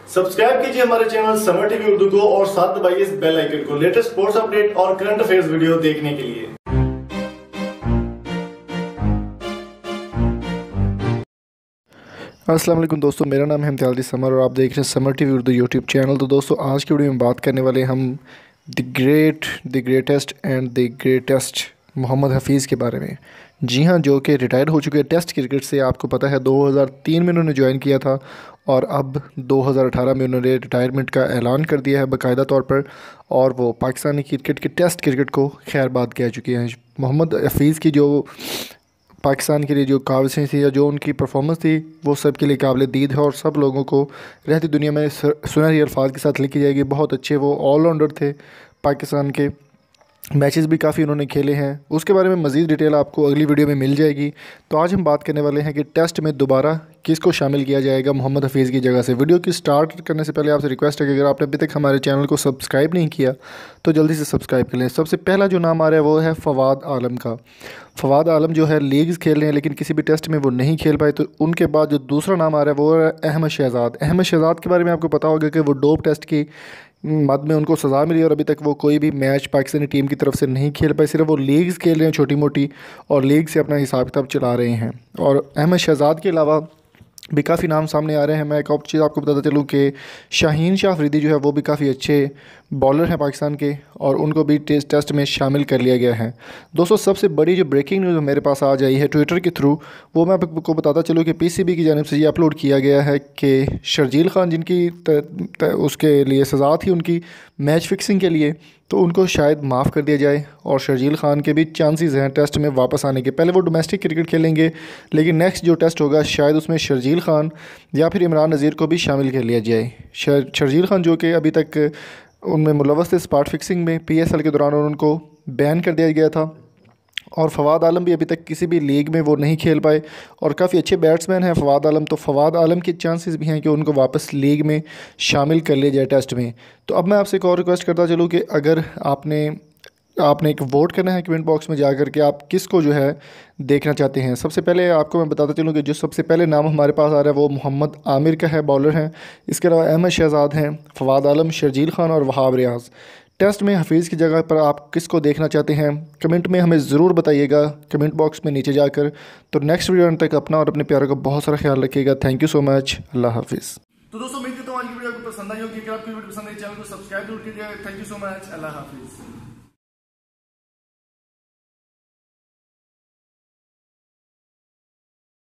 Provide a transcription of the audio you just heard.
Subscribe कीजिए हमारे channel summer TV Urdu को और साथ दबाइए इस बेल आइकन को लेटेस्ट स्पोर्ट्स अपडेट और करंट अफेयर्स वीडियो देखने के लिए। अस्सलाम वालेकुम दोस्तों, मेरा नाम है इम्तियाज़ समर और आप देख रहे हैं summer TV Urdu YouTube channel. तो दोस्तों, आज की वीडियो में बात करने वाले हम the greatest and the greatest Mohammad Hafeez के बारे में। जी हाँ, जो कि रिटायर हो चुके हैं टेस्ट क्रिकेट से। आपको पता है 2003 में उन्होंने ज्वाइन किया था और अब 2018 में उन्होंने रिटायरमेंट का ऐलान कर दिया है बाकायदा तौर पर, और वो पाकिस्तानी क्रिकेट के टेस्ट क्रिकेट को खैरबाद कह चुके हैं। मोहम्मद हफीज़ की जो पाकिस्तान के लिए जो काविशें थी या जो उनकी परफॉर्मेंस थी वो सब के लिए काबिल दीद है और सब लोगों को रहती दुनिया में सुनहरी अल्फाज के साथ लिखी जाएगी। बहुत अच्छे वो ऑलराउंडर थे, पाकिस्तान के मैचेस भी काफ़ी उन्होंने खेले हैं। उसके बारे में मज़ीद डिटेल आपको अगली वीडियो में मिल जाएगी। तो आज हम बात करने वाले हैं कि टेस्ट में दोबारा किसको शामिल किया जाएगा मोहम्मद हफीज़ की जगह से। वीडियो की स्टार्ट करने से पहले आपसे रिक्वेस्ट है कि अगर आपने अभी तक हमारे चैनल को सब्सक्राइब नहीं किया तो जल्दी से सब्सक्राइब कर लें। सबसे पहला जो नाम आ रहा है वो है फवाद आलम का। फवाद आलम जो है लीग्स खेल रहे हैं लेकिन किसी भी टेस्ट में वो नहीं खेल पाए। तो उनके बाद जो दूसरा नाम आ रहा है वो है अहमद शहजाद। अहमद शहजाद के बारे में आपको पता होगा कि वो डोप टेस्ट की मद में उनको सज़ा मिली और अभी तक वो कोई भी मैच पाकिस्तानी टीम की तरफ से नहीं खेल पाए। सिर्फ वो लीग्स खेल रहे हैं छोटी मोटी और लीग से अपना हिसाब किताब चला रहे हैं। और अहमद शहजाद के अलावा भी काफ़ी नाम सामने आ रहे हैं। मैं एक और चीज़ आपको बताता चलूँ कि शाहीन शाह अफरीदी जो है वो भी काफ़ी अच्छे बॉलर हैं पाकिस्तान के और उनको भी टेस्ट में शामिल कर लिया गया है। दोस्तों, सबसे बड़ी जो ब्रेकिंग न्यूज़ मेरे पास आज आई है ट्विटर के थ्रू, वो मैं आपको बताता चलूँ कि पीसीबी की जानिब से ये अपलोड किया गया है कि शर्जील खान जिनकी उसके लिए सज़ा थी उनकी मैच फिक्सिंग के लिए, तो उनको शायद माफ़ कर दिया जाए और शर्जील खान के भी चांसेस हैं टेस्ट में वापस आने के। पहले वो डोमेस्टिक क्रिकेट खेलेंगे लेकिन नेक्स्ट जो टेस्ट होगा शायद उसमें शर्जील खान या फिर इमरान नज़ीर को भी शामिल कर लिया जाए। शर्जील खान जो कि अभी तक उनमें मुलव्वस थे स्पॉट फिक्सिंग में पीएसएल के दौरान, और उनको बैन कर दिया गया था। और फवाद आलम भी अभी तक किसी भी लीग में वो नहीं खेल पाए और काफ़ी अच्छे बैट्समैन हैं फवाद आलम। तो फवाद आलम के चांसेस भी हैं कि उनको वापस लीग में शामिल कर लिया जाए टेस्ट में। तो अब मैं आपसे एक और रिक्वेस्ट करता चलूँ कि अगर आपने एक वोट करना है कमेंट बॉक्स में जाकर के आप किसको जो है देखना चाहते हैं। सबसे पहले आपको मैं बताता चलूँ कि जो सबसे पहले नाम हमारे पास आ रहा है वो मोहम्मद आमिर का है, बॉलर हैं। इसके अलावा अहमद शहजाद हैं, फवाद आलम, शर्जील खान और वहाब रियाज। टेस्ट में हफीज़ की जगह पर आप किसको देखना चाहते हैं कमेंट में हमें ज़रूर बताइएगा, कमेंट बॉक्स में नीचे जाकर। तो नेक्स्ट वीडियो तक अपना और अपने प्यारों का बहुत सारा ख्याल रखिएगा। Thank you so much. अल्लाह हाफिज़। तो दोस्तों, उम्मीद करता हूँ आज की वीडियो आपको पसंद आई होगी। अगर आपकी वीडियो पसंद आई चैनल को सब्सक्राइब जरूर कीजिएगा। Thank you so much. अल्लाह हाफिज़।